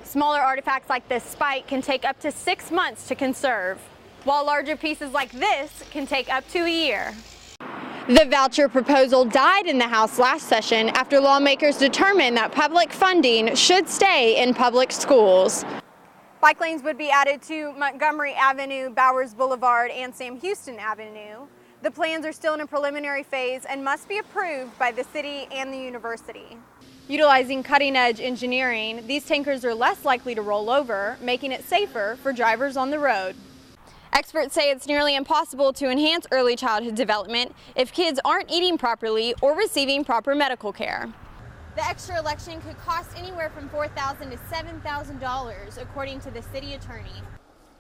Smaller artifacts like this spike can take up to 6 months to conserve, while larger pieces like this can take up to a year. The voucher proposal died in the House last session after lawmakers determined that public funding should stay in public schools. Bike lanes would be added to Montgomery Avenue, Bowers Boulevard, and Sam Houston Avenue. The plans are still in a preliminary phase and must be approved by the city and the university. Utilizing cutting-edge engineering, these tankers are less likely to roll over, making it safer for drivers on the road. Experts say it's nearly impossible to enhance early childhood development if kids aren't eating properly or receiving proper medical care. The extra election could cost anywhere from $4,000 to $7,000, according to the city attorney.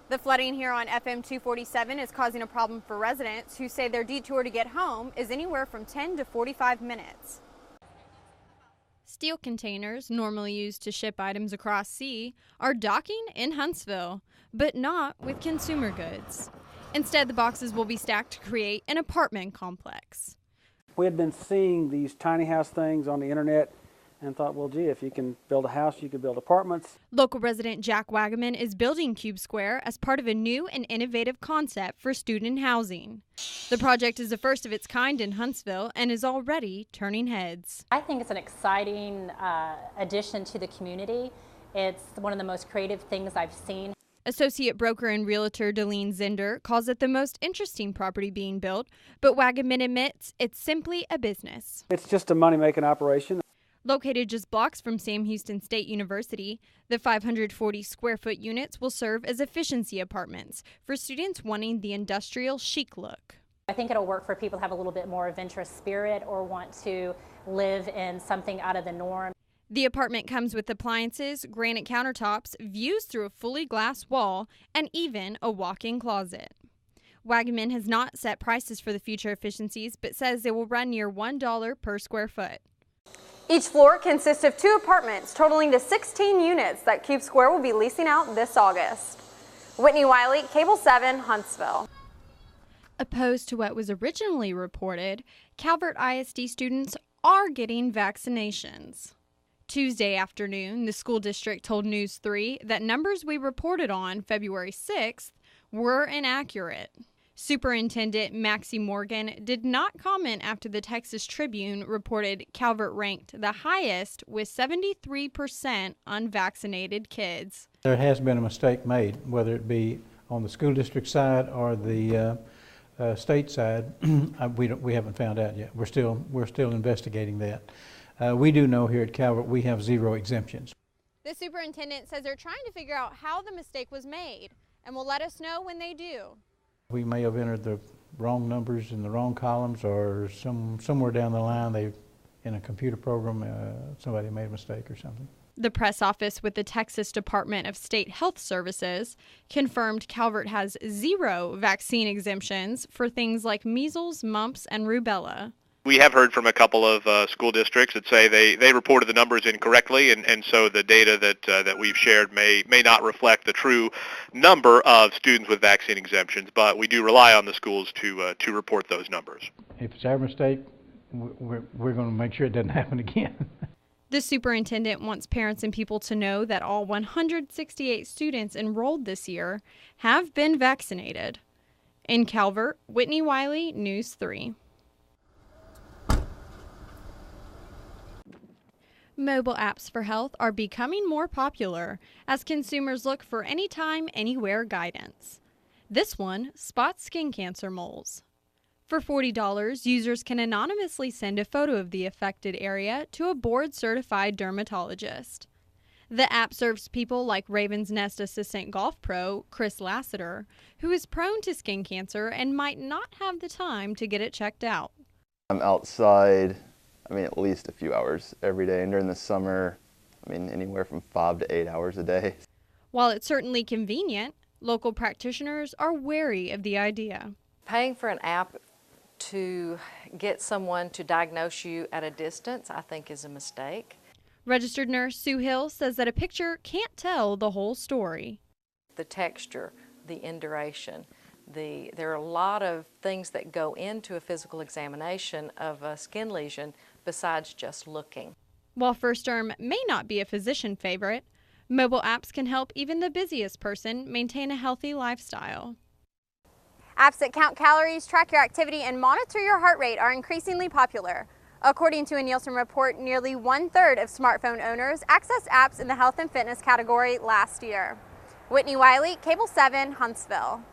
The flooding here on FM 247 is causing a problem for residents who say their detour to get home is anywhere from 10 to 45 minutes. Steel containers, normally used to ship items across sea, are docking in Huntsville, but not with consumer goods. Instead, the boxes will be stacked to create an apartment complex. We had been seeing these tiny house things on the internet and thought, well, gee, if you can build a house, you can build apartments. Local resident Jack Wagaman is building Cube Square as part of a new and innovative concept for student housing. The project is the first of its kind in Huntsville and is already turning heads. I think it's an exciting addition to the community. It's one of the most creative things I've seen. Associate broker and realtor Delene Zender calls it the most interesting property being built, but Wagaman admits it's simply a business. It's just a money-making operation. Located just blocks from Sam Houston State University, the 540 square foot units will serve as efficiency apartments for students wanting the industrial chic look. I think it'll work for people who have a little bit more adventurous spirit or want to live in something out of the norm. The apartment comes with appliances, granite countertops, views through a fully glass wall, and even a walk-in closet. Wagaman has not set prices for the future efficiencies, but says they will run near $1 per square foot. Each floor consists of 2 apartments, totaling to 16 units that Cube Square will be leasing out this August. Whitney, Wylie, Cable 7, Huntsville. Opposed to what was originally reported, Calvert ISD students are getting vaccinations. Tuesday afternoon, the school district told News 3 that numbers we reported on February 6th were inaccurate. Superintendent Maxie Morgan did not comment after the Texas Tribune reported Calvert ranked the highest with 73% unvaccinated kids. There has been a mistake made, whether it be on the school district side or the state side. We haven't found out yet. We're still investigating that. We do know here at Calvert we have 0 exemptions. The superintendent says they're trying to figure out how the mistake was made and will let us know when they do. We may have entered the wrong numbers in the wrong columns, or somewhere down the line in a computer program somebody made a mistake or something. The press office with the Texas Department of State Health Services confirmed Calvert has 0 vaccine exemptions for things like measles, mumps, and rubella. We have heard from a couple of school districts that say they reported the numbers incorrectly, and so the data that we've shared may not reflect the true number of students with vaccine exemptions, but we do rely on the schools to report those numbers. If it's our mistake, we're going to make sure it doesn't happen again. The superintendent wants parents and people to know that all 168 students enrolled this year have been vaccinated. In Calvert, Whitney, Wylie, News 3. Mobile apps for health are becoming more popular as consumers look for anytime, anywhere guidance. This one spots skin cancer moles. For $40, users can anonymously send a photo of the affected area to a board-certified dermatologist. The app serves people like Ravens Nest assistant golf pro Chris Lassiter, who is prone to skin cancer and might not have the time to get it checked out. I'm outside, at least a few hours every day, and during the summer, anywhere from 5 to 8 hours a day. While it's certainly convenient, local practitioners are wary of the idea. Paying for an app to get someone to diagnose you at a distance, I think, is a mistake. Registered nurse Sue Hill says that a picture can't tell the whole story. The texture, the induration, there are a lot of things that go into a physical examination of a skin lesion besides just looking. While First Derm may not be a physician favorite, Mobile apps can help even the busiest person maintain a healthy lifestyle. Apps that count calories, track your activity, and monitor your heart rate are increasingly popular. According to a Nielsen report, nearly 1/3 of smartphone owners accessed apps in the health and fitness category last year. Whitney, Wylie, Cable 7, Huntsville.